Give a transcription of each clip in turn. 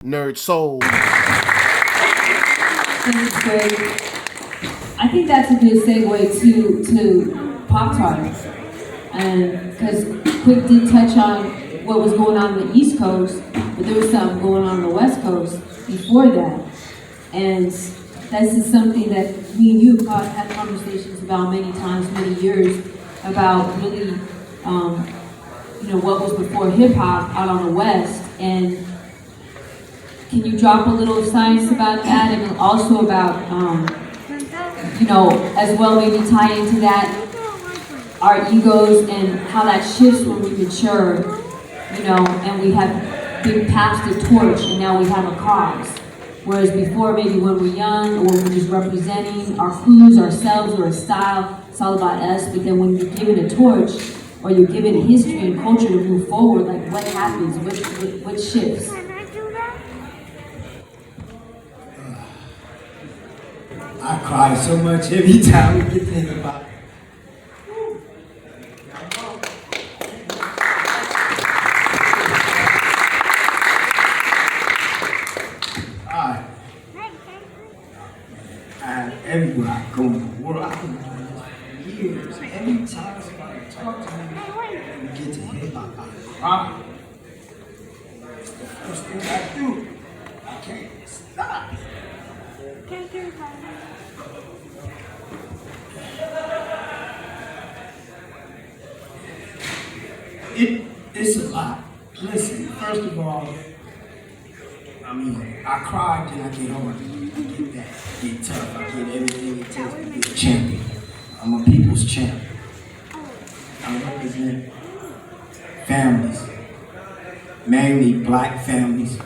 NERDSoul. Thanks, Greg. I think that's a good segue to Poptart. And because Quick did touch on what was going on the East Coast, but there was something going on the West Coast before that. And this is something that me and you have had conversations about many times, many years, about really, what was before hip hop out on the West. And can you drop a little science about that, and also about, as well maybe tie into that our egos and how that shifts when we mature, and we have been passed the torch and now we have a cause. Whereas before, maybe when we're young or we're just representing our crews, ourselves, or a style, it's all about us. But then when you're given a torch or you're given history and culture to move forward, like what happens? What shifts? I cry so much every time we get thinking about it. Alright. And everywhere I go in the world, I've been doing this for years. Every time somebody talks to me, we get to hip hop, I cry. It's the first thing I do. I can't stop. It's a lot. Listen, first of all, I cry, then I get hard. I get that, get tough, I get everything it takes to be a champion. I'm a people's champ. I represent families, mainly black families,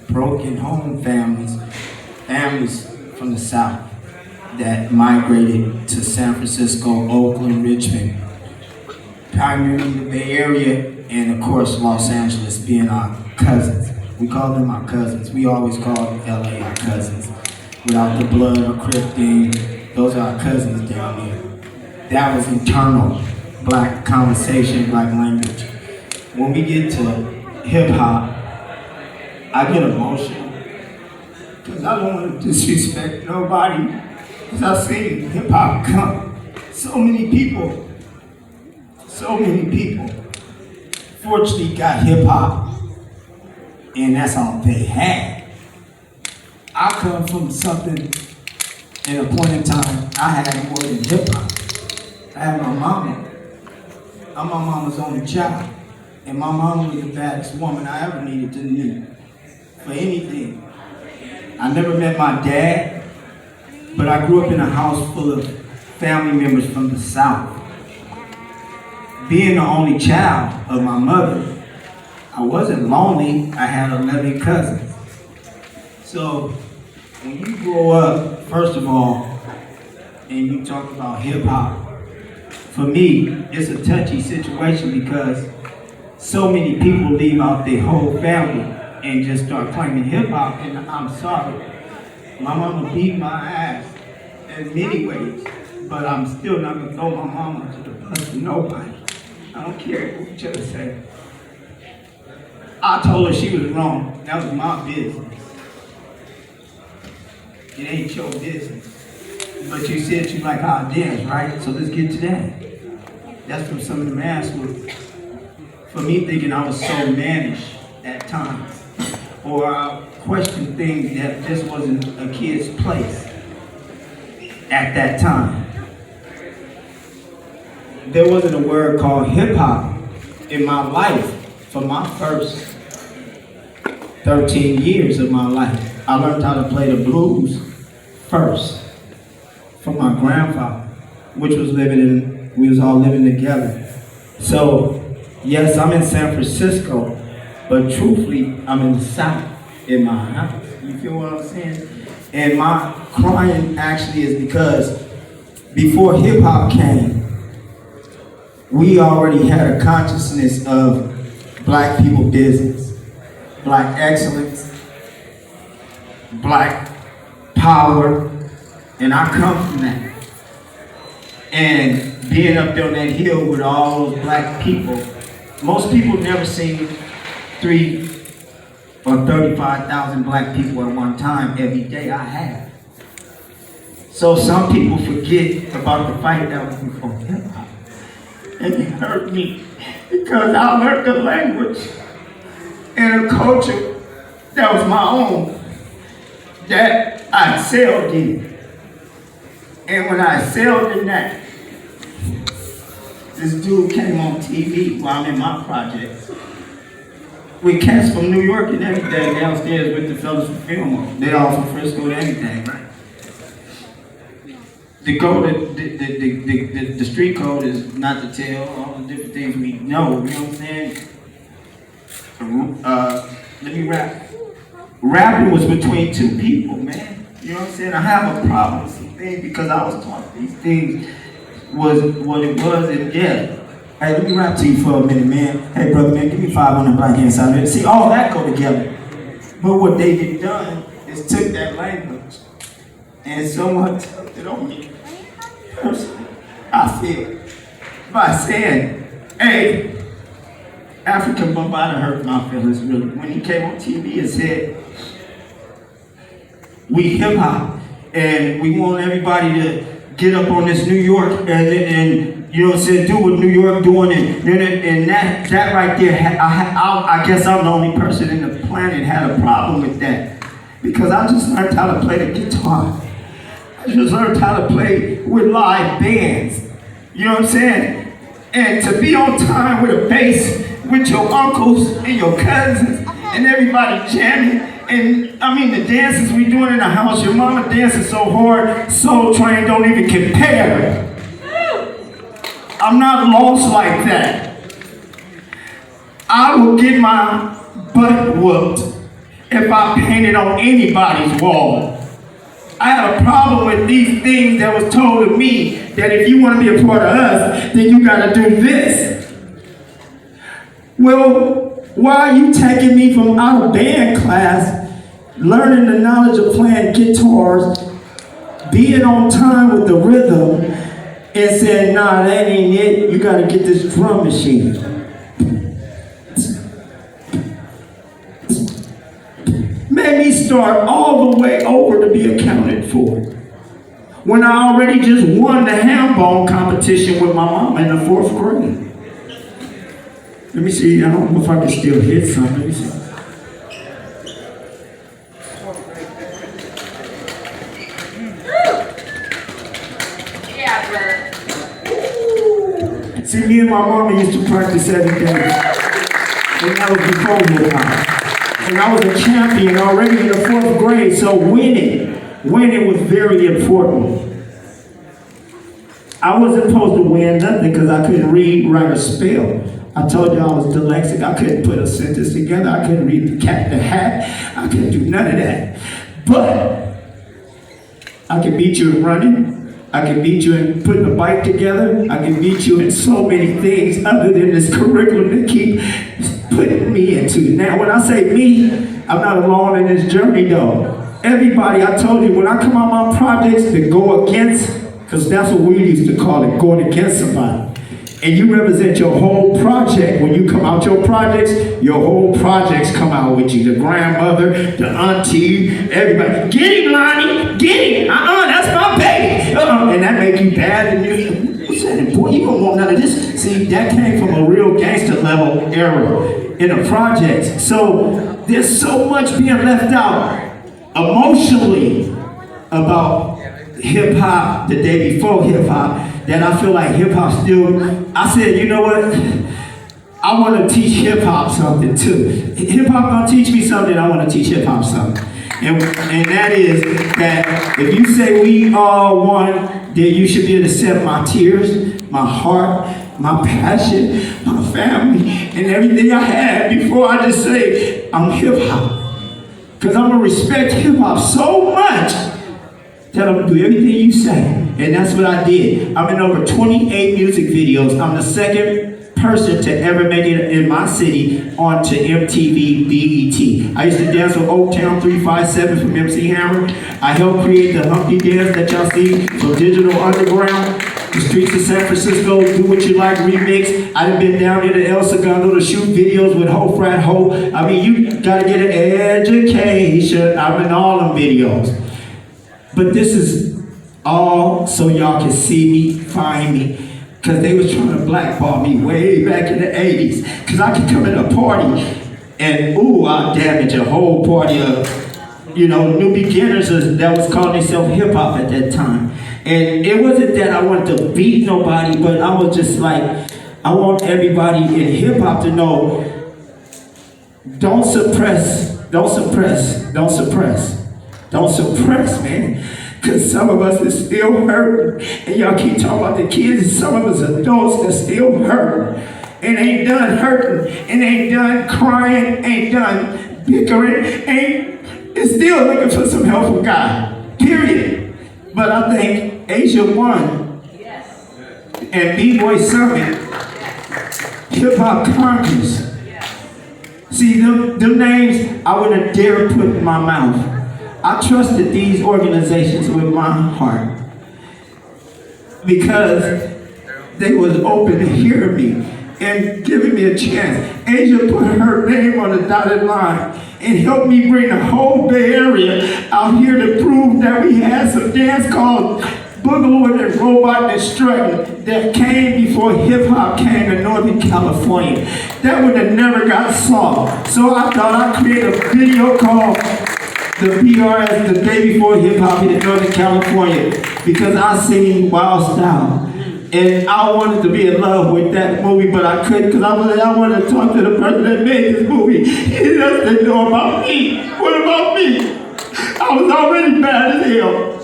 broken home families, families from the South that migrated to San Francisco, Oakland, Richmond, primarily the Bay Area, and of course Los Angeles being our cousins. We call them our cousins. We always call LA our cousins. Without the blood or Crip thing, those are our cousins down there. That was internal black conversation, black language. When we get to hip hop, I get emotional. Because I don't want to disrespect nobody. Because I've seen hip hop come. So many people fortunately got hip hop, and that's all they had. I come from something, in a point in time, I had more than hip hop. I had my mama. I'm my mama's only child. And my mama was the baddest woman I ever needed to meet for anything. I never met my dad, but I grew up in a house full of family members from the South. Being the only child of my mother, I wasn't lonely. I had 11 cousins. So when you grow up, first of all, and you talk about hip hop, for me, it's a touchy situation because so many people leave out their whole family and just start claiming hip hop, and I'm sorry. My mama beat my ass in many ways, but I'm still not gonna throw my mama to the bus for nobody. I don't care what each other say. I told her she was wrong. That was my business. It ain't your business. But you said you like how I dance, right? So let's get to that. That's from some of the mass with, for me thinking I was so mannish at times. Or I questioned things that just wasn't a kid's place at that time. There wasn't a word called hip hop in my life for my first 13 years of my life. I learned how to play the blues first from my grandfather, which was we was all living together. So, yes, I'm in San Francisco, but truthfully, I'm in the South in my house. You feel what I'm saying? And my crying actually is because before hip hop came, we already had a consciousness of black people business, black excellence, black power, and I come from that. And being up there on that hill with all those black people, most people never seen 3 or 35,000 black people at one time every day. I have. So some people forget about the fight that was before hip hop. And it hurt me because I learned the language and a culture that was my own, that I excelled in. And when I excelled in that, this dude came on TV while I'm in my project. With cats from New York and everything downstairs with the fellas from Film. They all from Frisco and everything, right? The street code is not to tell all the different things we know, you know what I'm saying? Let me rap. Rapping was between two people, man. You know what I'm saying? I have a problem with some things because I was taught these things was what it was, and yeah. Hey, let me rap to you for a minute, man. Hey, brother, man, give me 5 on the black hand side of it. See, all that go together. But what they get done is took that language and someone took it on me. Personally, I feel by saying, hey, African Bambaataa hurt my feelings really. When he came on TV and said, we hip hop and we want everybody to get up on this New York and you know what I'm saying, do what New York doing and that right there, I guess I'm the only person in the planet had a problem with that. Because I just learned how to play the guitar. I just learned how to play with live bands. You know what I'm saying? And to be on time with a bass with your uncles and your cousins and everybody jamming. And I mean the dances we doing in the house, your mama dancing so hard, Soul Train don't even compare. I'm not lost like that. I will get my butt whooped if I painted on anybody's wall. I had a problem with these things that was told to me that if you want to be a part of us, then you got to do this. Well, why are you taking me from out of band class, learning the knowledge of playing guitars, being on time with the rhythm, and saying, nah, that ain't it, you gotta get this drum machine. Made me start all the way over to be accounted for. When I already just won the ham-bone competition with my mom in the 4th grade. Let me see, I don't know if I can still hit something. Let me see. See, me and my mama used to practice every day. And that was before hip hop. And I was a champion already in the 4th grade, so winning was very important. I wasn't supposed to win nothing because I couldn't read, write, or spell. I told you I was dyslexic. I couldn't put a sentence together. I couldn't read the cat in the hat. I couldn't do none of that. But I could beat you in running. I can beat you in putting a bike together. I can beat you in so many things other than this curriculum that keep putting me into. Now, when I say me, I'm not alone in this journey, though. Everybody, I told you, when I come out my projects to go against, because that's what we used to call it, going against somebody. And you represent your whole project. When you come out your projects come out with you. The grandmother, the auntie, everybody. Get him, Lonnie, get him. That's my baby. And that make you bad. And you said, boy, you don't want none of this. See, that came from a real gangster level era in the projects. So there's so much being left out emotionally about hip hop the day before hip hop. That I feel like hip hop still, I said, you know what? I want to teach hip hop something too. Hip hop gonna teach me something, I want to teach hip hop something. And that is that if you say we all one, then you should be able to accept my tears, my heart, my passion, my family, and everything I had before I just say I'm hip hop. Because I'm gonna respect hip hop so much that I'm gonna do everything you say. And that's what I did. I'm in over 28 music videos. I'm the second person to ever make it in my city onto MTV BET. I used to dance with Oaktown 357 from MC Hammer. I helped create the Humpty dance that y'all see from Digital Underground. the streets of San Francisco, Do What You Like remix. I done been down there to El Segundo to shoot videos with Ho Frat Ho. I mean, you gotta get an education. I'm in all them videos. But this is all so y'all can see me, find me. Cause they was trying to blackball me way back in the 80s. Cause I could come in a party and ooh, I'll damage a whole party of, you know, new beginners that was calling themselves hip hop at that time. And it wasn't that I wanted to beat nobody, but I was just like, I want everybody in hip hop to know, don't suppress, man. Because some of us is still hurting. And y'all keep talking about the kids, and some of us adults that still hurting. And ain't done hurting, and ain't done crying, ain't done bickering, is still looking for some help from God. Period. But I think Asia won. And BBoy Summit, Hip Hop Congress. See, them names I wouldn't dare put in my mouth. I trusted these organizations with my heart because they was open to hearing me and giving me a chance. Asia put her name on the dotted line and helped me bring the whole Bay Area out here to prove that we had some dance called Boogaloo and Robot and Strutters that came before hip hop came to Northern California. That would have never got saw. So I thought I'd create a video called the BRS, the day before hip hop in Northern California, because I seen Wild Style. And I wanted to be in love with that movie, but I couldn't because I wanted to talk to the person that made this movie. He doesn't know about me. What about me? I was already bad as hell.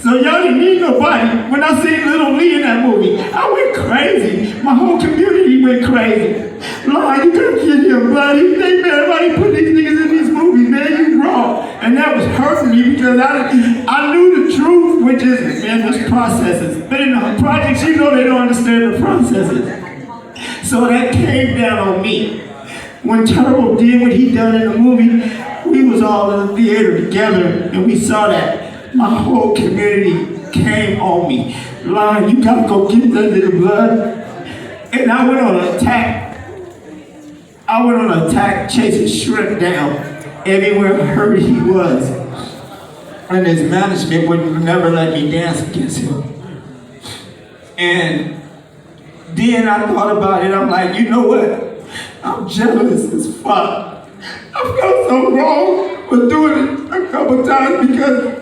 So y'all didn't need nobody. When I seen Little Lee in that movie, I went crazy. My whole community went crazy. Lord, you gotta get here, buddy. They man, why you put these niggas in these movies, man? You wrong. And that was hurting me because I knew the truth, which is, man, there's processes. But in the projects, you know they don't understand the processes. So that came down on me. When Turbo did what he done in the movie, we was all in the theater together and we saw that. My whole community came on me. Lon, you gotta go get that little blood. And I went on an attack chasing Shrimp down everywhere I heard he was. And his management would never let me dance against him. And then I thought about it, I'm like, you know what? I'm jealous as fuck. I felt so wrong for doing it a couple times because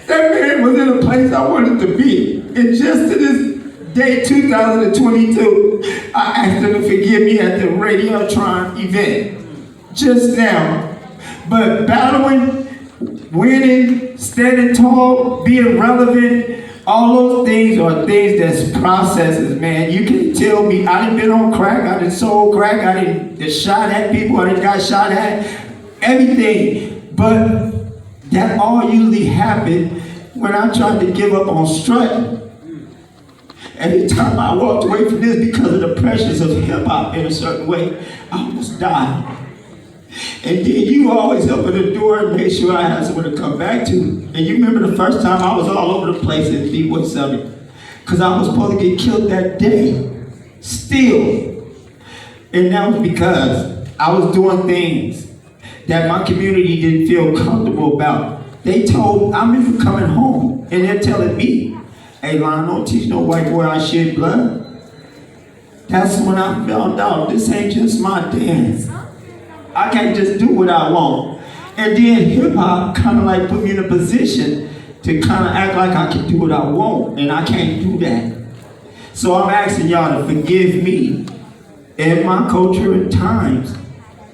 that man was in a place I wanted to be. And just to this day, 2022, I asked him to forgive me at the Radiotron event. Just now. But battling, winning, standing tall, being relevant, all those things are things that's processes, man. You can tell me, I done been on crack, I done sold crack, I done shot at people, I done got shot at, everything. But that all usually happened when I tried to give up on strutting. Every time I walked away from this because of the pressures of hip hop in a certain way, I almost died. And then you always open the door and make sure I have somewhere to come back to. And you remember the first time I was all over the place at BBoy Summit because I was supposed to get killed that day. Still. And that was because I was doing things that my community didn't feel comfortable about. They told, I remember coming home and they're telling me, hey, Lon, don't teach no white boy I shed blood. That's when I found out this ain't just my dance. I can't just do what I want. And then hip hop kind of like put me in a position to kind of act like I can do what I want, and I can't do that. So I'm asking y'all to forgive me and my culture and times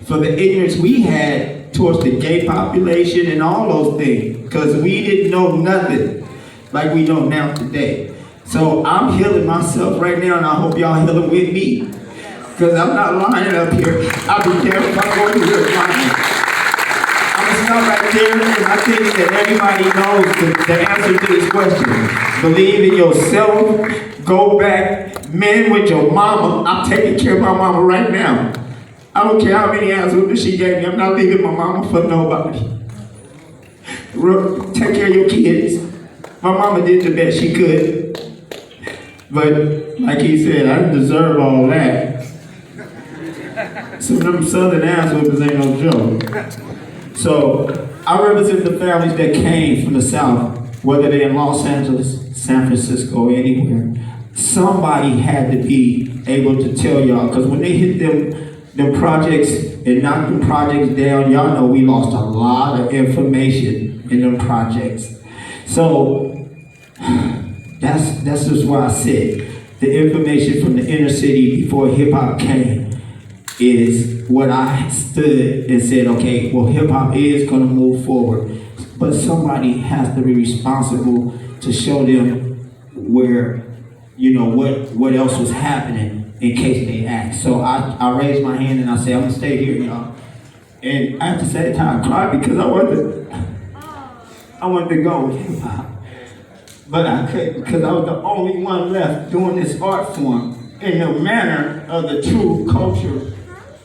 for the ignorance we had towards the gay population and all those things, because we didn't know nothing like we know now today. So I'm healing myself right now, and I hope y'all healing with me, because I'm not lying up here. I'll be damned if I go to here lying. I'm gonna stop right there, and I think that everybody knows the answer to this question. Believe in yourself. Go back. Men with your mama. I'm taking care of my mama right now. I don't care how many answers she gave me. I'm not leaving my mama for nobody. Take care of your kids. My mama did the best she could. But like he said, I didn't deserve all that. Some of them southern ass whoopers ain't no joke. So I represent the families that came from the South, whether they're in Los Angeles, San Francisco, anywhere. Somebody had to be able to tell y'all, because when they hit them projects and knocked them projects down, y'all know we lost a lot of information in them projects. So that's just why I said the information from the inner city before hip hop came is what I stood and said, okay, well, hip hop is gonna move forward, but somebody has to be responsible to show them where, you know, what else was happening in case they asked. So I raised my hand and I said, I'm gonna stay here, y'all. And at the same time, I cried because I wanted to go with hip hop. But I couldn't because I was the only one left doing this art form in the manner of the true culture,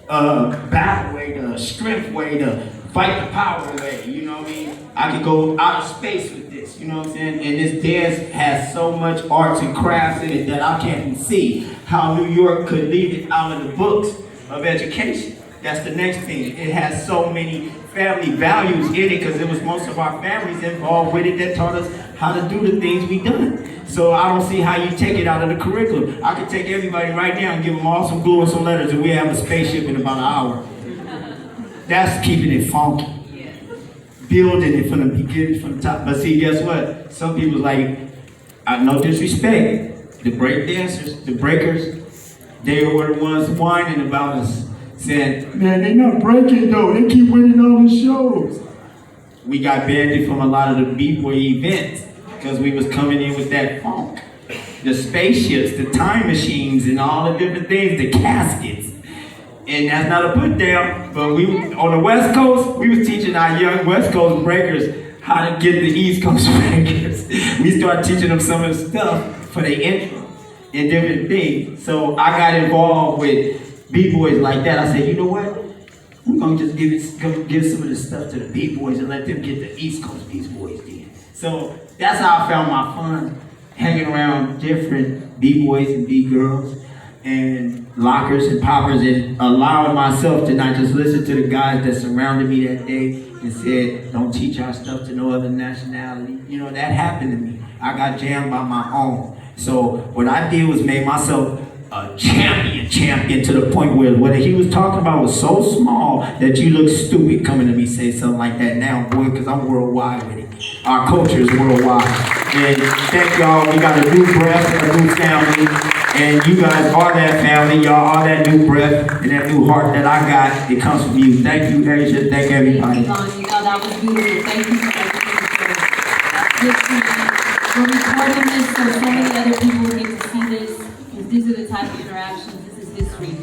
battle way, the strength way, the fight the power way, you know what I mean? I could go out of space with this, you know what I'm saying? And this dance has so much arts and crafts in it that I can't even see how New York could leave it out of the books of education. That's the next thing. It has so many family values in it because it was most of our families involved with it that taught us how to do the things we done. So I don't see how you take it out of the curriculum. I could take everybody right now and give them all some glue and some letters and we have a spaceship in about an hour. That's keeping it funky. Building it from the beginning, from the top. But see, guess what? Some people like, no disrespect, the break dancers, the breakers, they were the ones whining about us, saying, man, they not breaking though, they keep winning all the shows. We got banned from a lot of the B-boy events because we was coming in with that funk. The spaceships, the time machines, and all the different things, the caskets. And that's not a put down, but we, on the West Coast, we was teaching our young West Coast breakers how to get the East Coast breakers. We started teaching them some of the stuff for the intro and different things. So I got involved with B-boys like that. I said, you know what? We're gonna just give some of the stuff to the B-boys and let them get the East Coast B-boys in. So that's how I found my fun, hanging around different B-boys and B-girls and lockers and poppers, and allowing myself to not just listen to the guys that surrounded me that day and said, don't teach our stuff to no other nationality. You know, that happened to me. I got jammed by my own. So what I did was made myself a champion to the point where what he was talking about was so small that you look stupid coming to me say something like that now, boy, because I'm worldwide with it. Our culture is worldwide. And thank y'all, we got a new breath and a new family. And you guys are that family, y'all are that new breath and that new heart that I got. It comes from you. Thank you, Asia. Thank everybody. Thank you, you know, that was beautiful. Thank you for everything. We're recording this so many other people get to see this, because these are the type of interactions. This is history.